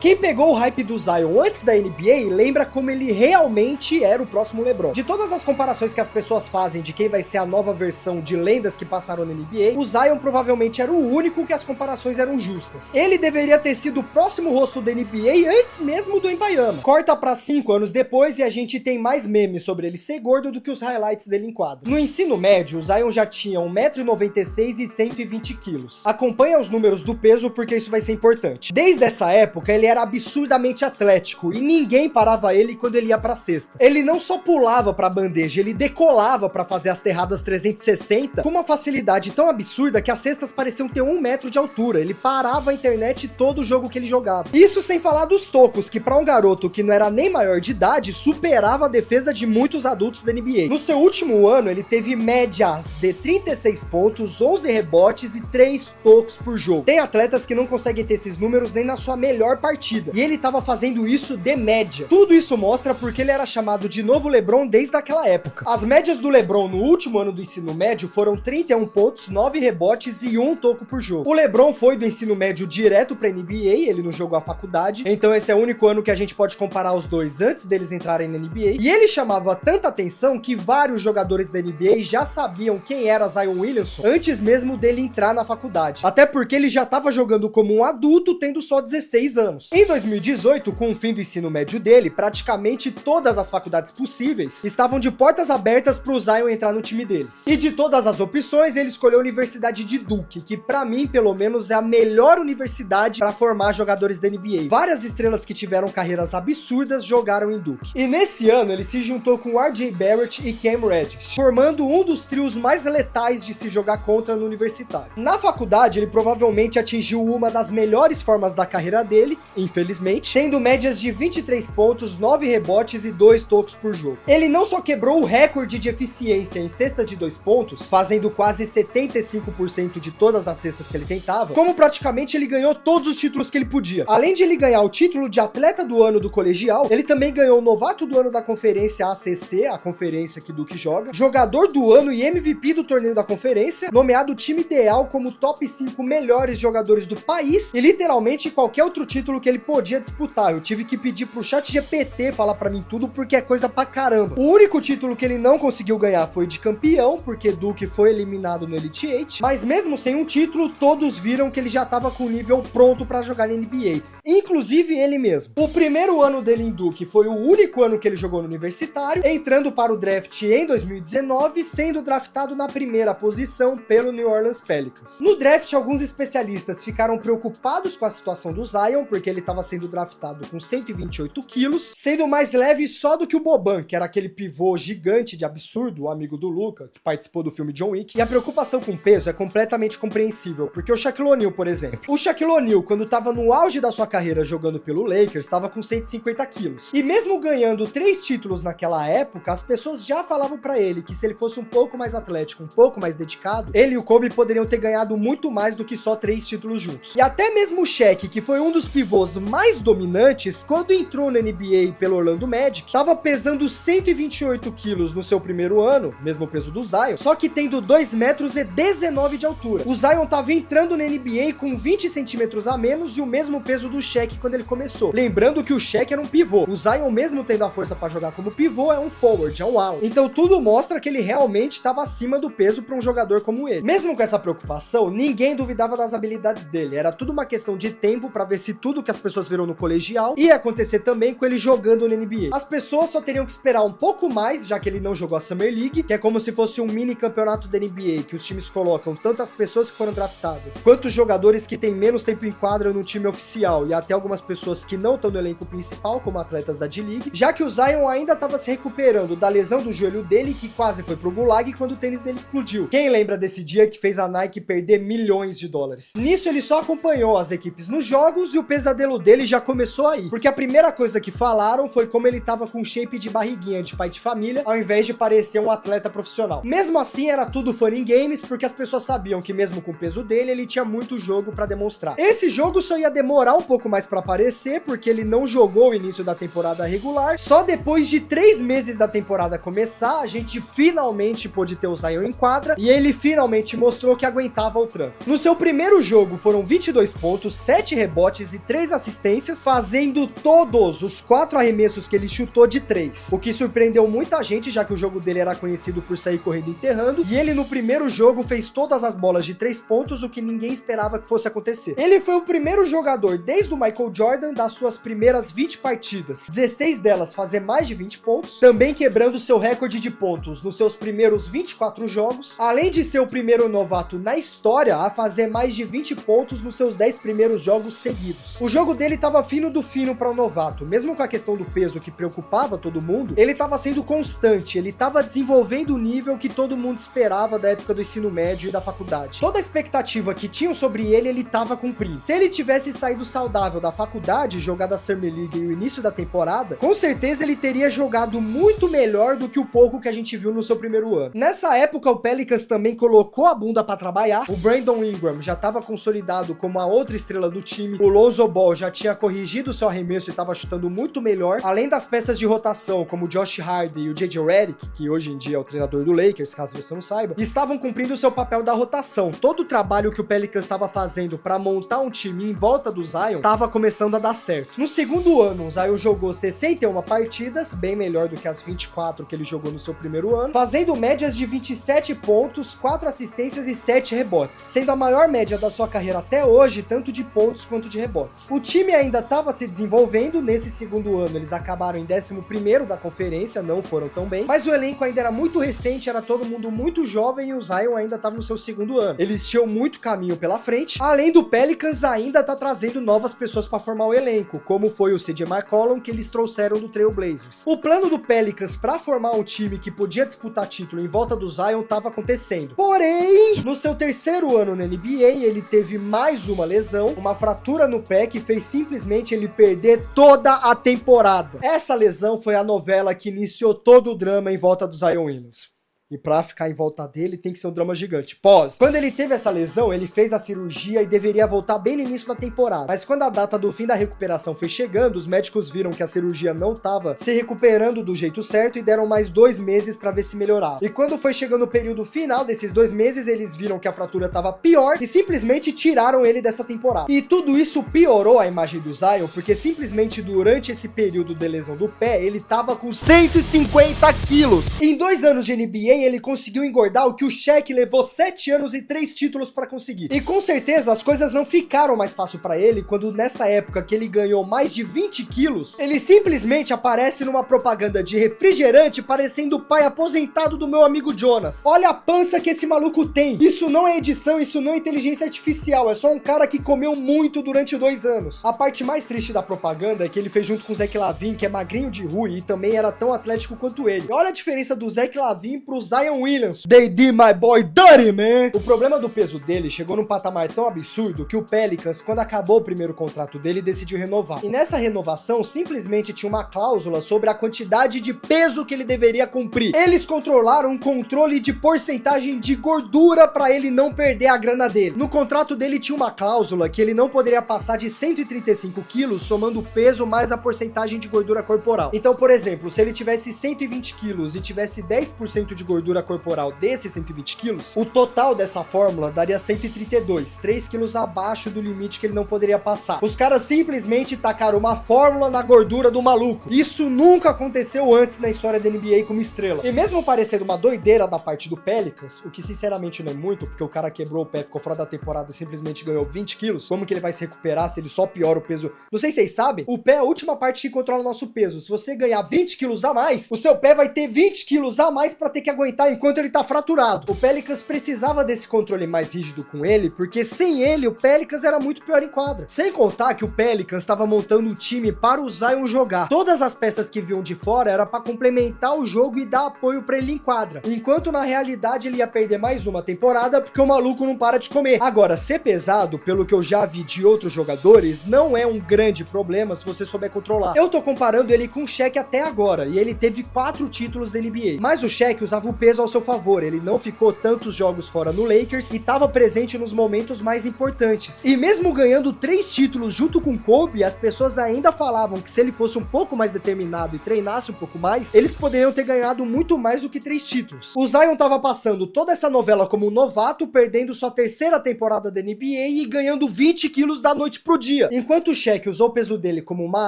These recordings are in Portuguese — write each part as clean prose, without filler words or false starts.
Quem pegou o hype do Zion antes da NBA lembra como ele realmente era o próximo LeBron. De todas as comparações que as pessoas fazem de quem vai ser a nova versão de lendas que passaram na NBA, o Zion provavelmente era o único que as comparações eram justas. Ele deveria ter sido o próximo rosto da NBA antes mesmo do Wembanyama. Corta pra 5 anos depois e a gente tem mais memes sobre ele ser gordo do que os highlights dele em quadro. No ensino médio, o Zion já tinha 1,96 m e 120 kg. Acompanha os números do peso porque isso vai ser importante. Desde essa época, ele era absurdamente atlético e ninguém parava ele quando ele ia pra cesta. Ele não só pulava pra bandeja, ele decolava pra fazer as terradas 360 com uma facilidade tão absurda que as cestas pareciam ter 1 metro de altura. Ele parava a internet todo o jogo que ele jogava. Isso sem falar dos tocos, que pra um garoto que não era nem maior de idade, superava a defesa de muitos adultos da NBA. No seu último ano, ele teve médias de 36 pontos, 11 rebotes e 3 tocos por jogo. Tem atletas que não conseguem ter esses números nem na sua melhor partida. E ele tava fazendo isso de média. Tudo isso mostra porque ele era chamado de novo LeBron desde aquela época. As médias do LeBron no último ano do ensino médio foram 31 pontos, 9 rebotes e 1 toco por jogo. O LeBron foi do ensino médio direto pra NBA, ele não jogou a faculdade, então esse é o único ano que a gente pode comparar os dois antes deles entrarem na NBA. E ele chamava tanta atenção que vários jogadores da NBA já sabiam quem era Zion Williamson antes mesmo dele entrar na faculdade. Até porque ele já tava jogando como um adulto, tendo só 16 anos. Em 2018, com o fim do ensino médio dele, praticamente todas as faculdades possíveis estavam de portas abertas para o Zion entrar no time deles. E de todas as opções, ele escolheu a Universidade de Duke, que pra mim, pelo menos, é a melhor universidade para formar jogadores da NBA. Várias estrelas que tiveram carreiras absurdas jogaram em Duke. E nesse ano, ele se juntou com R.J. Barrett e Cam Reddish, formando um dos trios mais letais de se jogar contra no universitário. Na faculdade, ele provavelmente atingiu uma das melhores formas da carreira dele, infelizmente, tendo médias de 23 pontos, 9 rebotes e 2 tocos por jogo. Ele não só quebrou o recorde de eficiência em cesta de 2 pontos, fazendo quase 75% de todas as cestas que ele tentava, como praticamente ele ganhou todos os títulos que ele podia. Além de ele ganhar o título de atleta do ano do colegial, ele também ganhou o novato do ano da conferência ACC, a conferência que Duke joga, jogador do ano e MVP do torneio da conferência, nomeado time ideal como top 5 melhores jogadores do país e literalmente qualquer outro título que ele podia disputar. Eu tive que pedir pro ChatGPT falar pra mim tudo porque é coisa pra caramba. O único título que ele não conseguiu ganhar foi de campeão, porque Duke foi eliminado no Elite 8, mas mesmo sem um título, todos viram que ele já tava com o nível pronto pra jogar na NBA, inclusive ele mesmo. O primeiro ano dele em Duke foi o único ano que ele jogou no universitário, entrando para o draft em 2019, sendo draftado na primeira posição pelo New Orleans Pelicans. No draft, alguns especialistas ficaram preocupados com a situação do Zion, porque ele estava sendo draftado com 128 quilos, sendo mais leve só do que o Boban, que era aquele pivô gigante de absurdo, o amigo do Luka, que participou do filme John Wick. E a preocupação com peso é completamente compreensível, porque o Shaquille O'Neal, por exemplo. O Shaquille O'Neal, quando estava no auge da sua carreira jogando pelo Lakers, estava com 150 quilos. E mesmo ganhando 3 títulos naquela época, as pessoas já falavam pra ele que se ele fosse um pouco mais atlético, um pouco mais dedicado, ele e o Kobe poderiam ter ganhado muito mais do que só 3 títulos juntos. E até mesmo o Shaq, que foi um dos pivôs mais dominantes, quando entrou na NBA pelo Orlando Magic, estava pesando 128 quilos no seu primeiro ano, mesmo peso do Zion, só que tendo 2 metros e 19 de altura. O Zion estava entrando na NBA com 20 centímetros a menos e o mesmo peso do Shaq quando ele começou. Lembrando que o Shaq era um pivô. O Zion, mesmo tendo a força para jogar como pivô, é um forward, é um all. Então tudo mostra que ele realmente estava acima do peso para um jogador como ele. Mesmo com essa preocupação, ninguém duvidava das habilidades dele. Era tudo uma questão de tempo para ver se tudo que as pessoas viram no colegial ia acontecer também com ele jogando na NBA. As pessoas só teriam que esperar um pouco mais, já que ele não jogou a Summer League, que é como se fosse um mini campeonato da NBA, que os times colocam tanto as pessoas que foram draftadas, quanto os jogadores que têm menos tempo em quadra no time oficial, e até algumas pessoas que não estão no elenco principal, como atletas da D-League, já que o Zion ainda estava se recuperando da lesão do joelho dele, que quase foi pro gulag quando o tênis dele explodiu. Quem lembra desse dia que fez a Nike perder milhões de dólares? Nisso ele só acompanhou as equipes nos jogos e o pesadelo dele já começou aí, porque a primeira coisa que falaram foi como ele tava com shape de barriguinha de pai de família, ao invés de parecer um atleta profissional. Mesmo assim, era tudo fun in games, porque as pessoas sabiam que mesmo com o peso dele, ele tinha muito jogo pra demonstrar. Esse jogo só ia demorar um pouco mais pra aparecer, porque ele não jogou o início da temporada regular. Só depois de 3 meses da temporada começar, a gente finalmente pôde ter o Zion em quadra, e ele finalmente mostrou que aguentava o tranco. No seu primeiro jogo, foram 22 pontos, 7 rebotes e 3 6 assistências, fazendo todos os 4 arremessos que ele chutou de 3. O que surpreendeu muita gente, já que o jogo dele era conhecido por sair correndo enterrando, e ele no primeiro jogo fez todas as bolas de 3 pontos, o que ninguém esperava que fosse acontecer. Ele foi o primeiro jogador desde o Michael Jordan das suas primeiras 20 partidas, 16 delas fazer mais de 20 pontos, também quebrando seu recorde de pontos nos seus primeiros 24 jogos, além de ser o primeiro novato na história a fazer mais de 20 pontos nos seus 10 primeiros jogos seguidos. O jogo dele tava fino do fino para o novato, mesmo com a questão do peso que preocupava todo mundo, ele tava sendo constante, ele tava desenvolvendo o nível que todo mundo esperava da época do ensino médio e da faculdade. Toda a expectativa que tinham sobre ele tava cumprindo. Se ele tivesse saído saudável da faculdade, jogado a Summer League e o início da temporada, com certeza ele teria jogado muito melhor do que o pouco que a gente viu no seu primeiro ano. Nessa época, o Pelicans também colocou a bunda para trabalhar, o Brandon Ingram já estava consolidado como a outra estrela do time, o Lonzo Ball já tinha corrigido seu arremesso e estava chutando muito melhor, além das peças de rotação, como o Josh Hart e o J.J. Redick, que hoje em dia é o treinador do Lakers, caso você não saiba, estavam cumprindo o seu papel da rotação. Todo o trabalho que o Pelicans estava fazendo para montar um time em volta do Zion estava começando a dar certo. No segundo ano, o Zion jogou 61 partidas, bem melhor do que as 24 que ele jogou no seu primeiro ano, fazendo médias de 27 pontos, 4 assistências e 7 rebotes, sendo a maior média da sua carreira até hoje, tanto de pontos quanto de rebotes. O time ainda estava se desenvolvendo, nesse segundo ano eles acabaram em 11º da conferência, não foram tão bem, mas o elenco ainda era muito recente, era todo mundo muito jovem e o Zion ainda estava no seu segundo ano. Eles tinham muito caminho pela frente, além do Pelicans ainda tá trazendo novas pessoas para formar o elenco, como foi o CJ McCollum que eles trouxeram do Trail Blazers. O plano do Pelicans para formar um time que podia disputar título em volta do Zion estava acontecendo. Porém, no seu terceiro ano na NBA, ele teve mais uma lesão, uma fratura no pé que fez simplesmente ele perder toda a temporada. Essa lesão foi a novela que iniciou todo o drama em volta do Zion Williams. E pra ficar em volta dele tem que ser um drama gigante. Pós. Quando ele teve essa lesão, ele fez a cirurgia e deveria voltar bem no início da temporada. Mas quando a data do fim da recuperação foi chegando, os médicos viram que a cirurgia não tava se recuperando do jeito certo e deram mais 2 meses pra ver se melhorava. E quando foi chegando o período final desses 2 meses, eles viram que a fratura tava pior e simplesmente tiraram ele dessa temporada. E tudo isso piorou a imagem do Zion, porque simplesmente durante esse período de lesão do pé, ele tava com 150 quilos. Em 2 anos de NBA, ele conseguiu engordar o que o Shaq levou 7 anos e 3 títulos para conseguir. E com certeza as coisas não ficaram mais fácil para ele quando nessa época que ele ganhou mais de 20 quilos, ele simplesmente aparece numa propaganda de refrigerante parecendo o pai aposentado do meu amigo Jonas. Olha a pança que esse maluco tem. Isso não é edição, isso não é inteligência artificial, é só um cara que comeu muito durante 2 anos. A parte mais triste da propaganda é que ele fez junto com o Zach LaVine, que é magrinho de rua e também era tão atlético quanto ele. E olha a diferença do Zach LaVine pro Zion Williams. They did my boy dirty, man. O problema do peso dele chegou num patamar tão absurdo que o Pelicans, quando acabou o primeiro contrato dele, decidiu renovar. E nessa renovação, simplesmente tinha uma cláusula sobre a quantidade de peso que ele deveria cumprir. Eles controlaram um controle de porcentagem de gordura para ele não perder a grana dele. No contrato dele tinha uma cláusula que ele não poderia passar de 135 quilos, somando o peso mais a porcentagem de gordura corporal. Então, por exemplo, se ele tivesse 120 quilos e tivesse 10% de gordura corporal desses 120 quilos, o total dessa fórmula daria 132, 3 quilos abaixo do limite que ele não poderia passar. Os caras simplesmente tacaram uma fórmula na gordura do maluco. Isso nunca aconteceu antes na história da NBA como estrela. E mesmo parecendo uma doideira da parte do Pelicans, o que sinceramente não é muito, porque o cara quebrou o pé, ficou fora da temporada e simplesmente ganhou 20 quilos, como que ele vai se recuperar se ele só piora o peso? Não sei se vocês sabem, o pé é a última parte que controla o nosso peso. Se você ganhar 20 quilos a mais, o seu pé vai ter 20 quilos a mais pra ter que aguentar enquanto ele tá fraturado. O Pelicans precisava desse controle mais rígido com ele, porque sem ele, o Pelicans era muito pior em quadra. Sem contar que o Pelicans estava montando o time para o Zion jogar. Todas as peças que vinham de fora era para complementar o jogo e dar apoio para ele em quadra. Enquanto na realidade ele ia perder mais uma temporada porque o maluco não para de comer. Agora, ser pesado, pelo que eu já vi de outros jogadores, não é um grande problema se você souber controlar. Eu tô comparando ele com o Shaq até agora, e ele teve 4 títulos da NBA. Mas o Shaq usava o peso ao seu favor. Ele não ficou tantos jogos fora no Lakers e estava presente nos momentos mais importantes. E mesmo ganhando 3 títulos junto com Kobe, as pessoas ainda falavam que se ele fosse um pouco mais determinado e treinasse um pouco mais, eles poderiam ter ganhado muito mais do que 3 títulos. O Zion tava passando toda essa novela como um novato, perdendo sua 3ª temporada da NBA e ganhando 20 quilos da noite pro dia. Enquanto o Shaq usou o peso dele como uma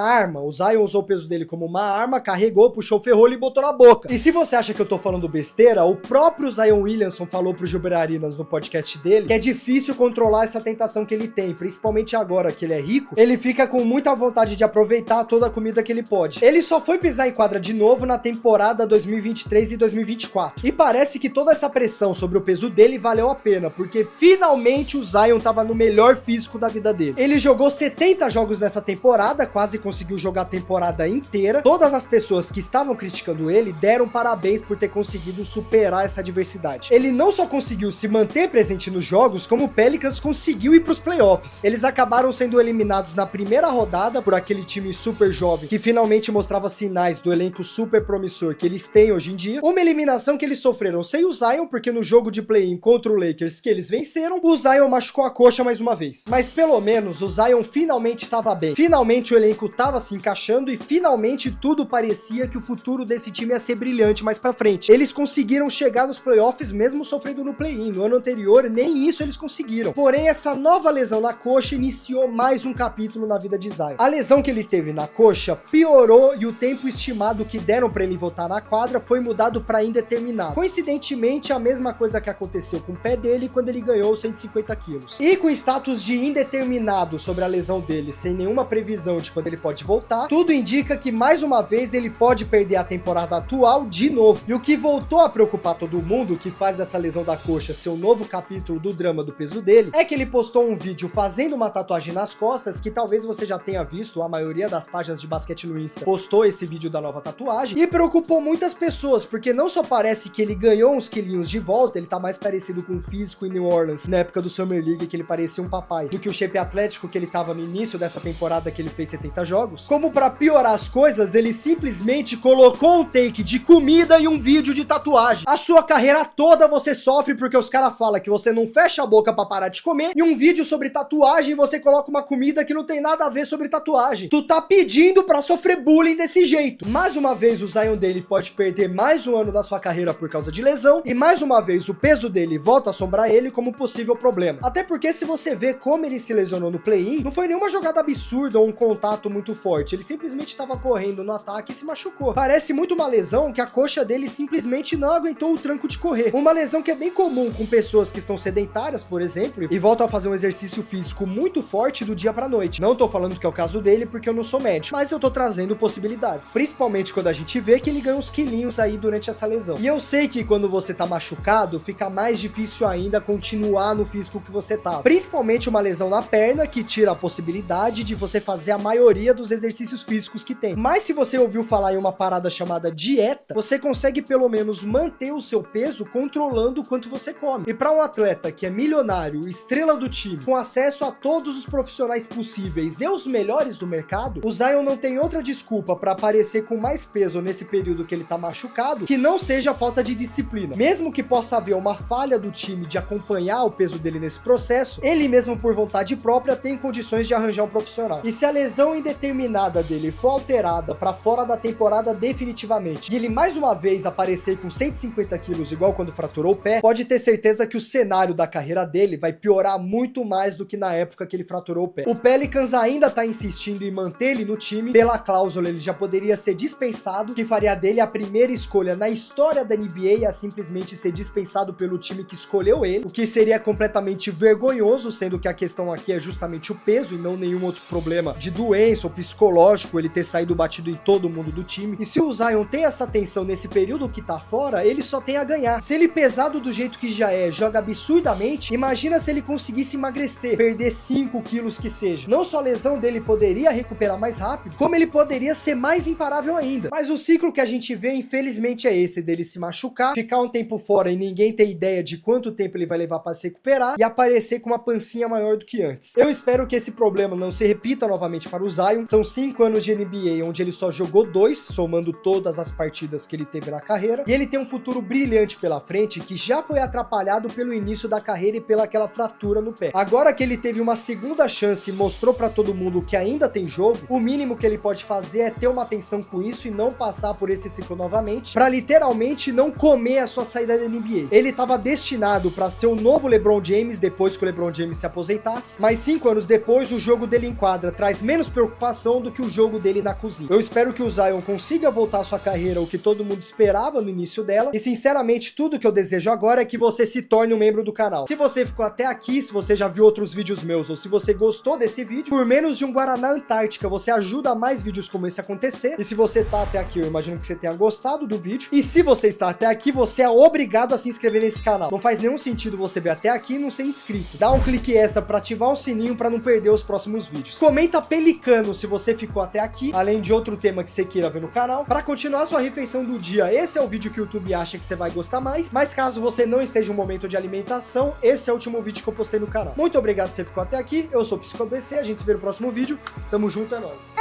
arma, o Zion usou o peso dele como uma arma, carregou, puxou o ferrolho e botou na boca. E se você acha que eu tô falando besteira, o próprio Zion Williamson falou pro Gilbert Arenas no podcast dele que é difícil controlar essa tentação que ele tem, principalmente agora que ele é rico, ele fica com muita vontade de aproveitar toda a comida que ele pode. Ele só foi pisar em quadra de novo na temporada 2023 e 2024. E parece que toda essa pressão sobre o peso dele valeu a pena, porque finalmente o Zion tava no melhor físico da vida dele. Ele jogou 70 jogos nessa temporada, quase conseguiu jogar a temporada inteira. Todas as pessoas que estavam criticando ele deram parabéns por ter conseguido superar essa adversidade. Ele não só conseguiu se manter presente nos jogos, como o Pelicans conseguiu ir pros playoffs. Eles acabaram sendo eliminados na primeira rodada por aquele time super jovem, que finalmente mostrava sinais do elenco super promissor que eles têm hoje em dia. Uma eliminação que eles sofreram sem o Zion, porque no jogo de play-in contra o Lakers que eles venceram, o Zion machucou a coxa mais uma vez. Mas pelo menos o Zion finalmente estava bem. Finalmente o elenco estava se encaixando e finalmente tudo parecia que o futuro desse time ia ser brilhante mais pra frente. Eles conseguiram chegar nos playoffs mesmo sofrendo no play-in. No ano anterior, nem isso eles conseguiram. Porém, essa nova lesão na coxa iniciou mais um capítulo na vida de Zion. A lesão que ele teve na coxa piorou e o tempo estimado que deram pra ele voltar na quadra foi mudado pra indeterminado. Coincidentemente, a mesma coisa que aconteceu com o pé dele quando ele ganhou 150 quilos. E com status de indeterminado sobre a lesão dele, sem nenhuma previsão de quando ele pode voltar, tudo indica que mais uma vez ele pode perder a temporada atual de novo. E o que voltou a preocupar todo mundo, que faz essa lesão da coxa ser um novo capítulo do drama do peso dele, é que ele postou um vídeo fazendo uma tatuagem nas costas, que talvez você já tenha visto, a maioria das páginas de basquete no Insta postou esse vídeo da nova tatuagem, e preocupou muitas pessoas, porque não só parece que ele ganhou uns quilinhos de volta, ele tá mais parecido com o físico em New Orleans, na época do Summer League, que ele parecia um papai, do que o shape atlético que ele tava no início dessa temporada que ele fez 70 jogos. Como pra piorar as coisas, ele simplesmente colocou um take de comida e um vídeo de tatuagem. A sua carreira toda você sofre porque os caras falam que você não fecha a boca pra parar de comer, e um vídeo sobre tatuagem você coloca uma comida que não tem nada a ver sobre tatuagem. Tu tá pedindo pra sofrer bullying desse jeito. Mais uma vez o Zion dele pode perder mais um ano da sua carreira por causa de lesão, e mais uma vez o peso dele volta a assombrar ele como possível problema. Até porque se você vê como ele se lesionou no play-in, não foi nenhuma jogada absurda ou um contato muito forte, ele simplesmente estava correndo no ataque e se machucou. Parece muito uma lesão que a coxa dele simplesmente não aguentou o tranco de correr. Uma lesão que é bem comum com pessoas que estão sedentárias, por exemplo, e voltam a fazer um exercício físico muito forte do dia pra noite. Não tô falando que é o caso dele porque eu não sou médico, mas eu tô trazendo possibilidades. Principalmente quando a gente vê que ele ganha uns quilinhos aí durante essa lesão. E eu sei que quando você tá machucado, fica mais difícil ainda continuar no físico que você tá. Principalmente uma lesão na perna, que tira a possibilidade de você fazer a maioria dos exercícios físicos que tem. Mas se você ouviu falar em uma parada chamada dieta, você consegue pelo menos manter o seu peso controlando o quanto você come. E para um atleta que é milionário, estrela do time, com acesso a todos os profissionais possíveis e os melhores do mercado, o Zion não tem outra desculpa para aparecer com mais peso nesse período que ele tá machucado, que não seja a falta de disciplina. Mesmo que possa haver uma falha do time de acompanhar o peso dele nesse processo, ele mesmo por vontade própria tem condições de arranjar um profissional. E se a lesão indeterminada dele for alterada para fora da temporada definitivamente, e ele mais uma vez aparecer com 150 quilos igual quando fraturou o pé, pode ter certeza que o cenário da carreira dele vai piorar muito mais do que na época que ele fraturou o pé. O Pelicans ainda tá insistindo em manter ele no time, pela cláusula ele já poderia ser dispensado, que faria dele a primeira escolha na história da NBA a simplesmente ser dispensado pelo time que escolheu ele, o que seria completamente vergonhoso, sendo que a questão aqui é justamente o peso e não nenhum outro problema de doença ou psicológico, ele ter saído batido em todo mundo do time. E se o Zion tem essa tensão nesse período que tá fora, ele só tem a ganhar. Se ele pesado do jeito que já é, joga absurdamente, imagina se ele conseguisse emagrecer, perder 5 quilos que seja. Não só a lesão dele poderia recuperar mais rápido, como ele poderia ser mais imparável ainda. Mas o ciclo que a gente vê, infelizmente, é esse, dele se machucar, ficar um tempo fora e ninguém ter ideia de quanto tempo ele vai levar para se recuperar e aparecer com uma pancinha maior do que antes. Eu espero que esse problema não se repita novamente para o Zion. São 5 anos de NBA onde ele só jogou 2, somando todas as partidas que ele teve na carreira, e ele tem um futuro brilhante pela frente que já foi atrapalhado pelo início da carreira e pela aquela fratura no pé. Agora que ele teve uma segunda chance e mostrou pra todo mundo que ainda tem jogo, o mínimo que ele pode fazer é ter uma atenção com isso e não passar por esse ciclo novamente, pra literalmente não comer a sua saída da NBA. Ele estava destinado pra ser o novo LeBron James depois que o LeBron James se aposentasse, mas 5 anos depois o jogo dele em quadra traz menos preocupação do que o jogo dele na cozinha. Eu espero que o Zion consiga voltar à sua carreira, o que todo mundo esperava no início dela, e sinceramente tudo que eu desejo agora é que você se torne um membro do canal. Se você ficou até aqui, se você já viu outros vídeos meus, ou se você gostou desse vídeo, por menos de um Guaraná Antártica, você ajuda a mais vídeos como esse a acontecer, e se você tá até aqui, eu imagino que você tenha gostado do vídeo, e se você está até aqui, você é obrigado a se inscrever nesse canal. Não faz nenhum sentido você ver até aqui e não ser inscrito. Dá um clique extra pra ativar o sininho pra não perder os próximos vídeos. Comenta pelicano se você ficou até aqui, além de outro tema que você queira ver no canal, pra continuar sua refeição do dia. Esse é o vídeo que o YouTube acha que você vai gostar mais, mas caso você não esteja em um momento de alimentação, esse é o último vídeo que eu postei no canal. Muito obrigado se você ficou até aqui, eu sou o PsicoABC, a gente se vê no próximo vídeo, tamo junto, é nóis.